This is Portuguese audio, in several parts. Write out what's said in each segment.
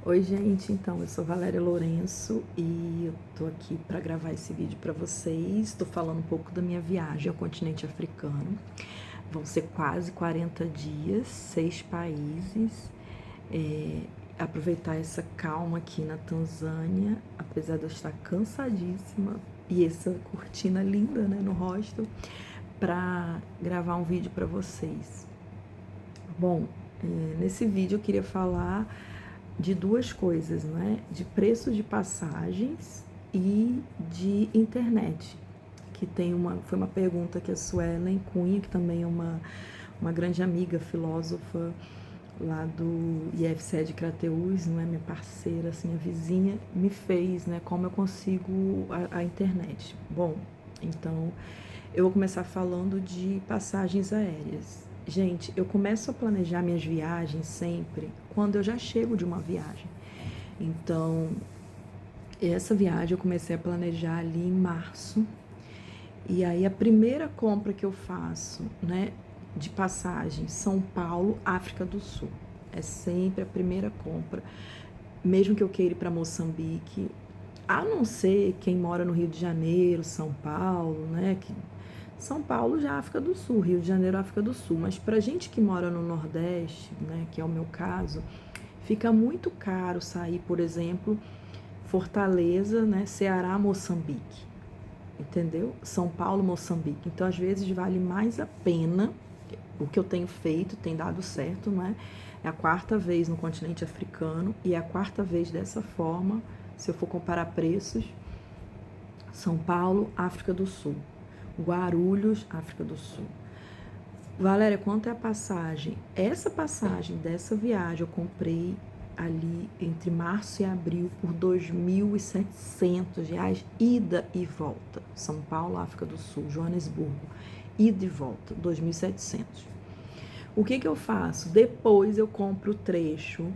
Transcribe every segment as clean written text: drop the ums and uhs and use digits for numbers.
Oi, gente, então eu sou Valéria Lourenço e eu tô aqui para gravar esse vídeo para vocês. Estou falando um pouco da minha viagem ao continente africano. Vão ser quase 40 dias, 6 países. Aproveitar essa calma aqui na Tanzânia, apesar de eu estar cansadíssima e essa cortina linda, né, no hostel, para gravar um vídeo para vocês. Bom, nesse vídeo eu queria falar de duas coisas, né? De preço de passagens e de internet, que foi uma pergunta que a Suelen Cunha, que também é uma grande amiga, filósofa lá do IFCE de Crateús, não é minha parceira, assim, a vizinha, me fez, né? Como eu consigo a internet. Bom, então eu vou começar falando de passagens aéreas. Gente, eu começo a planejar minhas viagens sempre quando eu já chego de uma viagem. Então, essa viagem eu comecei a planejar ali em março. E aí a primeira compra que eu faço, né, de passagem, São Paulo, África do Sul. É sempre a primeira compra, mesmo que eu queira ir para Moçambique, a não ser quem mora no Rio de Janeiro, São Paulo, né, que São Paulo já é África do Sul, Rio de Janeiro África do Sul, mas para gente que mora no Nordeste, né, que é o meu caso, fica muito caro sair, por exemplo, Fortaleza, né, Ceará, Moçambique, entendeu? São Paulo, Moçambique. Então, às vezes, vale mais a pena. O que eu tenho feito tem dado certo, né? É a quarta vez no continente africano e é a quarta vez dessa forma, se eu for comparar preços. São Paulo, África do Sul. Guarulhos, África do Sul. Valéria, quanto é a passagem? Essa passagem dessa viagem eu comprei ali entre março e abril por R$ 2.700, ida e volta. São Paulo, África do Sul, Joanesburgo, ida e volta, 2.700. O que eu faço? Depois eu compro o trecho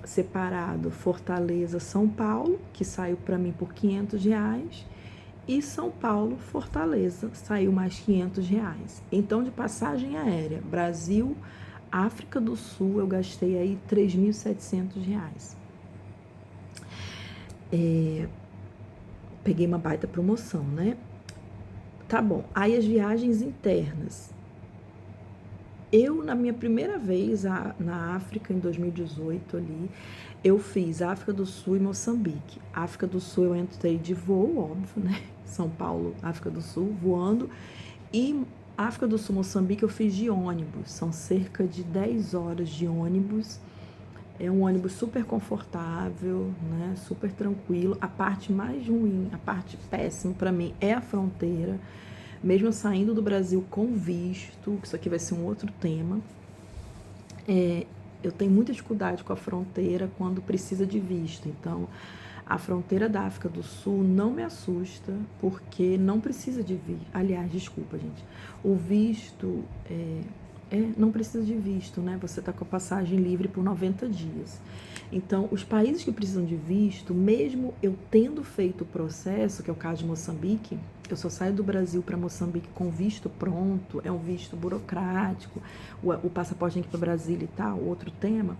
separado Fortaleza, São Paulo, que saiu para mim por R$ 500, e São Paulo, Fortaleza, saiu mais R$ 500. Então, de passagem aérea, Brasil, África do Sul, eu gastei aí R$ 3.700. Peguei uma baita promoção, né? Tá bom. Aí as viagens internas. Eu, na minha primeira vez na África, em 2018 ali, eu fiz África do Sul e Moçambique. África do Sul eu entrei de voo, óbvio, né? São Paulo, África do Sul, voando. E África do Sul, Moçambique, eu fiz de ônibus. São cerca de 10 horas de ônibus. É um ônibus super confortável, né? Super tranquilo. A parte mais ruim, a parte péssima para mim é a fronteira. Mesmo saindo do Brasil com visto, que isso aqui vai ser um outro tema, eu tenho muita dificuldade com a fronteira quando precisa de visto. Então, a fronteira da África do Sul não me assusta, porque não precisa de visto. Aliás, desculpa, gente. O visto não precisa de visto, né? Você está com a passagem livre por 90 dias. Então, os países que precisam de visto, mesmo eu tendo feito o processo, que é o caso de Moçambique, eu só saio do Brasil para Moçambique com visto pronto, é um visto burocrático, o passaporte tem que ir para Brasília e tal, outro tema.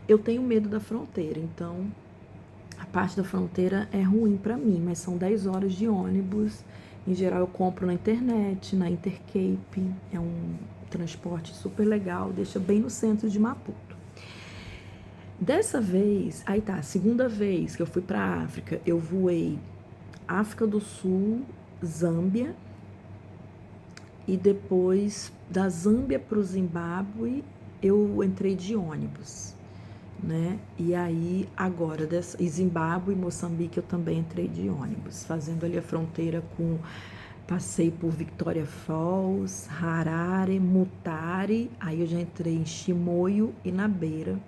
Eu tenho medo da fronteira, então a parte da fronteira é ruim para mim, mas são 10 horas de ônibus. Em geral eu compro na internet, na Intercape, é um transporte super legal, deixa bem no centro de Maputo. Dessa vez, aí tá, a segunda vez que eu fui para a África, eu voei África do Sul, Zâmbia, e depois da Zâmbia para o Zimbábue eu entrei de ônibus, né? E aí agora em Zimbábue e Moçambique eu também entrei de ônibus, fazendo ali a fronteira com, passei por Victoria Falls, Harare, Mutare, aí eu já entrei em Chimoio e na Beira.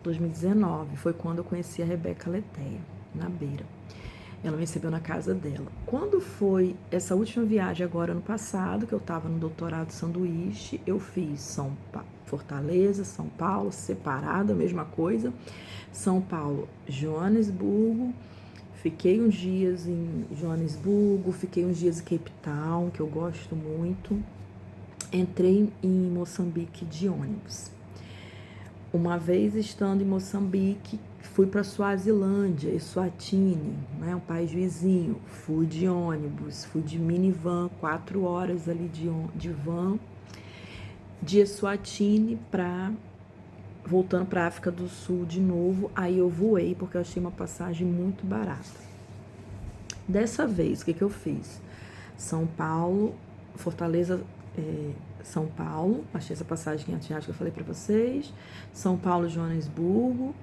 2019 foi quando eu conheci a Rebeca Leteia, na Beira. Ela me recebeu na casa dela. Quando foi essa última viagem agora ano passado, que eu estava no doutorado sanduíche, eu fiz Fortaleza, São Paulo, separado, a mesma coisa. São Paulo, Joanesburgo, fiquei uns dias em Joanesburgo, fiquei uns dias em Cape Town, que eu gosto muito. Entrei em Moçambique de ônibus. Uma vez estando em Moçambique, fui para Suazilândia, Eswatini, né, um país vizinho. Fui de ônibus, fui de minivan, 4 horas ali de van, de Eswatini voltando para a África do Sul de novo. Aí eu voei porque eu achei uma passagem muito barata. Dessa vez, o que eu fiz? São Paulo, Fortaleza, São Paulo, achei essa passagem R$500 que eu falei para vocês. São Paulo, Joanesburgo.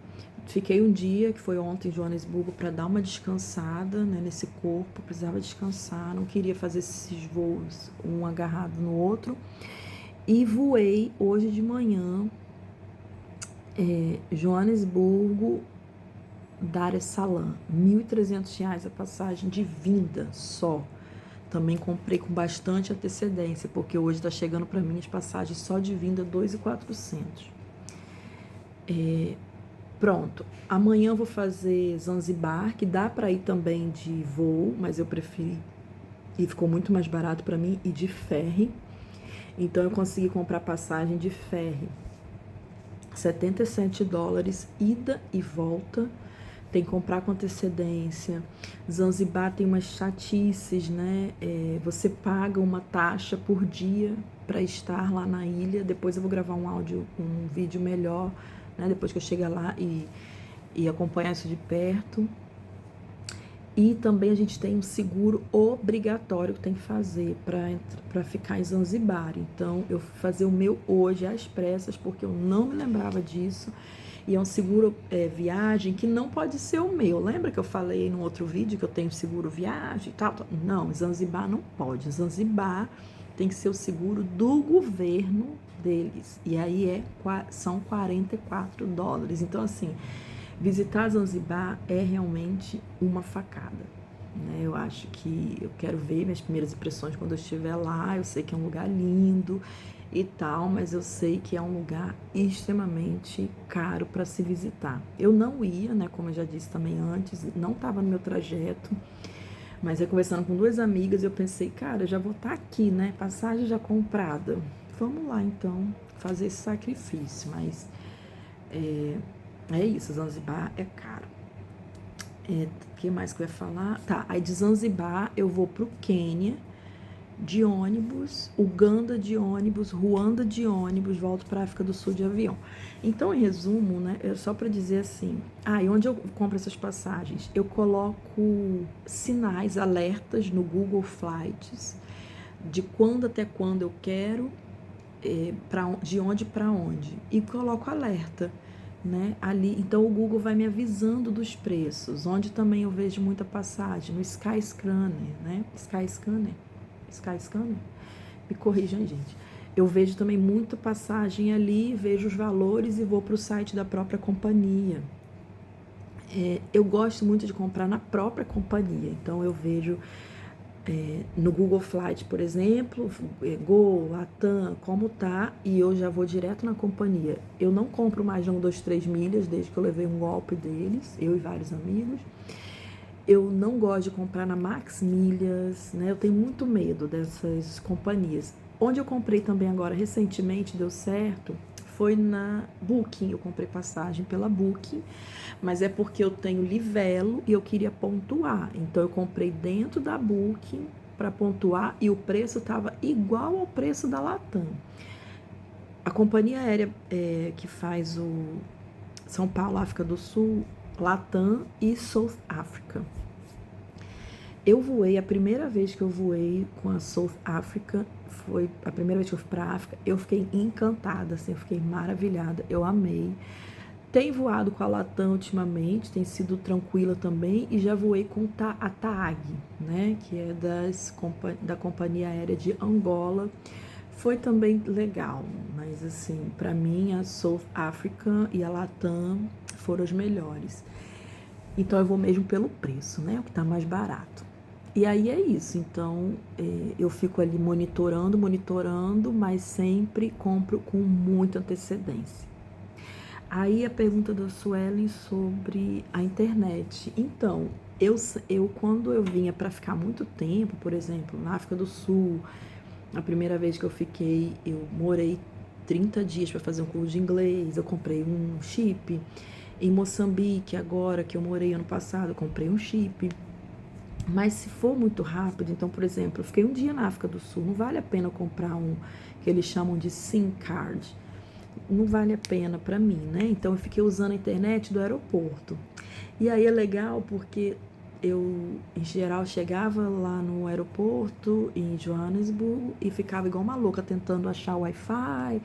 Fiquei um dia, que foi ontem, em Joanesburgo, para dar uma descansada, né, nesse corpo. Precisava descansar, não queria fazer esses voos um agarrado no outro. E voei hoje de manhã, Joanesburgo, Dar es Salaam, R$1.300 a passagem de vinda só. Também comprei com bastante antecedência, porque hoje está chegando para mim as passagens só de vinda R$2.400. Pronto, amanhã eu vou fazer Zanzibar, que dá para ir também de voo, mas eu preferi, e ficou muito mais barato para mim, ir de ferry. Então eu consegui comprar passagem de ferry, $77, ida e volta. Tem que comprar com antecedência. Zanzibar tem umas chatices, né? Você paga uma taxa por dia para estar lá na ilha. Depois eu vou gravar um vídeo melhor, né? Depois que eu chegar lá e acompanhar isso de perto. E também a gente tem um seguro obrigatório que tem que fazer para ficar em Zanzibar. Então, eu fui fazer o meu hoje às pressas, porque eu não me lembrava disso. E é um seguro viagem que não pode ser o meu. Lembra que eu falei no outro vídeo que eu tenho seguro viagem e tal? Não, Zanzibar não pode. Zanzibar tem que ser o seguro do governo deles. E aí são $44. Então, assim, visitar Zanzibar é realmente uma facada, né? Eu acho que eu quero ver minhas primeiras impressões quando eu estiver lá. Eu sei que é um lugar lindo e tal, mas eu sei que é um lugar extremamente caro para se visitar. Eu não ia, né, como eu já disse também antes, não estava no meu trajeto, mas eu conversando com 2 amigas, eu pensei, cara, eu já vou estar aqui, né, passagem já comprada, vamos lá então fazer esse sacrifício, mas é isso, Zanzibar é caro. O que mais que eu ia falar? Tá, aí de Zanzibar eu vou pro Quênia de ônibus, Uganda de ônibus, Ruanda de ônibus, volto para a África do Sul de avião. Então, em resumo, né, só para dizer assim, e onde eu compro essas passagens? Eu coloco sinais, alertas no Google Flights, de quando até quando eu quero, de onde para onde, e coloco alerta, né, ali. Então o Google vai me avisando dos preços, onde também eu vejo muita passagem, no Skyscanner, né, Skyscanner? Me corrijam, gente. Eu vejo também muita passagem ali, vejo os valores e vou para o site da própria companhia. Eu gosto muito de comprar na própria companhia, então eu vejo no Google Flight, por exemplo, Gol, Latam, como tá, e eu já vou direto na companhia. Eu não compro mais de 1, 2, 3 milhas, desde que eu levei um golpe deles, eu e vários amigos. Eu não gosto de comprar na Max Milhas, né? Eu tenho muito medo dessas companhias. Onde eu comprei também agora, recentemente, deu certo, foi na Booking. Eu comprei passagem pela Booking, mas é porque eu tenho Livelo e eu queria pontuar. Então, eu comprei dentro da Booking para pontuar e o preço estava igual ao preço da Latam. A companhia aérea que faz o São Paulo, África do Sul, Latam e South Africa. Eu voei, a primeira vez que eu voei com a South Africa, foi a primeira vez que eu fui para a África, eu fiquei encantada, assim, eu fiquei maravilhada, eu amei. Tenho voado com a Latam ultimamente, tem sido tranquila também, e já voei com a TAAG, né, que é da Companhia Aérea de Angola. Foi também legal, mas assim, para mim a South Africa e a Latam foram as melhores. Então eu vou mesmo pelo preço, né? O que tá mais barato. E aí é isso. Então eu fico ali monitorando, mas sempre compro com muita antecedência. Aí a pergunta da Suelen sobre a internet. Então, eu quando eu vinha para ficar muito tempo, por exemplo, na África do Sul, a primeira vez que eu fiquei, eu morei 30 dias para fazer um curso de inglês, eu comprei um chip. Em Moçambique, agora que eu morei ano passado, eu comprei um chip. Mas se for muito rápido, então, por exemplo, eu fiquei um dia na África do Sul, não vale a pena comprar um que eles chamam de SIM card. Não vale a pena para mim, né? Então eu fiquei usando a internet do aeroporto. E aí é legal porque eu, em geral, chegava lá no aeroporto em Joanesburgo e ficava igual uma louca tentando achar o Wi-Fi.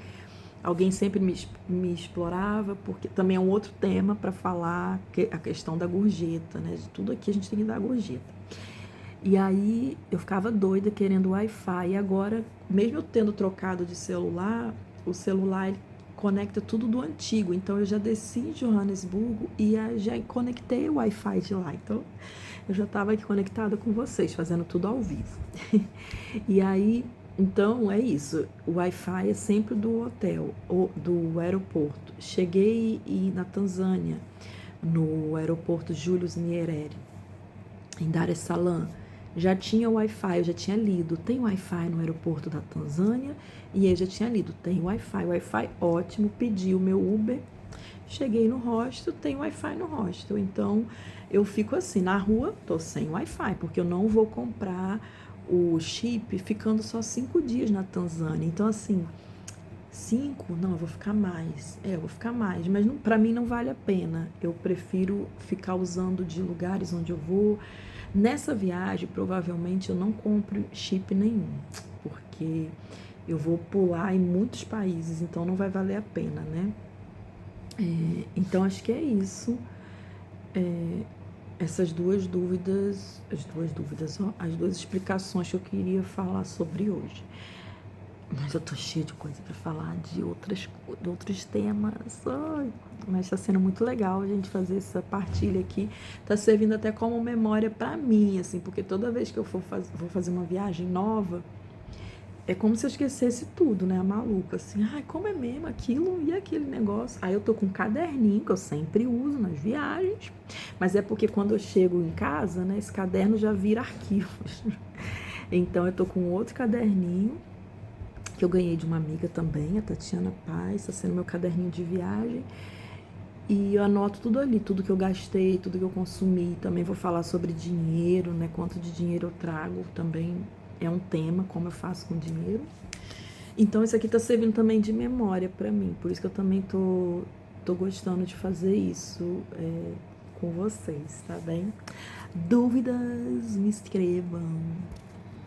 Alguém sempre me explorava, porque também é um outro tema para falar, a questão da gorjeta, né? De tudo aqui a gente tem que dar gorjeta. E aí eu ficava doida querendo Wi-Fi. E agora, mesmo eu tendo trocado de celular, o celular ele conecta tudo do antigo. Então eu já desci em Joanesburgo e já conectei o Wi-Fi de lá. Então eu já estava aqui conectada com vocês, fazendo tudo ao vivo. E aí, então é isso. O Wi-Fi é sempre do hotel, ou do aeroporto. Cheguei na Tanzânia, no aeroporto Julius Nyerere, em Dar es Salaam. Já tinha Wi-Fi, eu já tinha lido. Tem Wi-Fi no aeroporto da Tanzânia e eu já tinha lido. Tem Wi-Fi, Wi-Fi ótimo. Pedi o meu Uber, cheguei no hostel, tem Wi-Fi no hostel. Então eu fico assim, na rua, tô sem Wi-Fi, porque eu não vou comprar o chip ficando só 5 dias na Tanzânia. Então, assim, 5? Não, eu vou ficar mais. Eu vou ficar mais, mas para mim não vale a pena. Eu prefiro ficar usando de lugares onde eu vou. Nessa viagem, provavelmente eu não compro chip nenhum, porque eu vou pular em muitos países, então não vai valer a pena, né? Então acho que é isso. Essas duas dúvidas, ó, as duas explicações que eu queria falar sobre hoje. Mas eu tô cheia de coisa para falar de outros temas. Ai, mas tá sendo muito legal a gente fazer essa partilha aqui. Tá servindo até como memória para mim, assim, porque toda vez que eu vou fazer uma viagem nova, é como se eu esquecesse tudo, né? A maluca, assim, ai, como é mesmo aquilo e aquele negócio. Aí eu tô com um caderninho que eu sempre uso nas viagens, mas é porque quando eu chego em casa, né, esse caderno já vira arquivos. Então eu tô com outro caderninho que eu ganhei de uma amiga também, a Tatiana Paz, está sendo meu caderninho de viagem. E eu anoto tudo ali, tudo que eu gastei, tudo que eu consumi. Também vou falar sobre dinheiro, né? Quanto de dinheiro eu trago também é um tema, como eu faço com dinheiro. Então isso aqui tá servindo também de memória para mim, por isso que eu também tô gostando de fazer isso com vocês, tá bem? Dúvidas, me escrevam.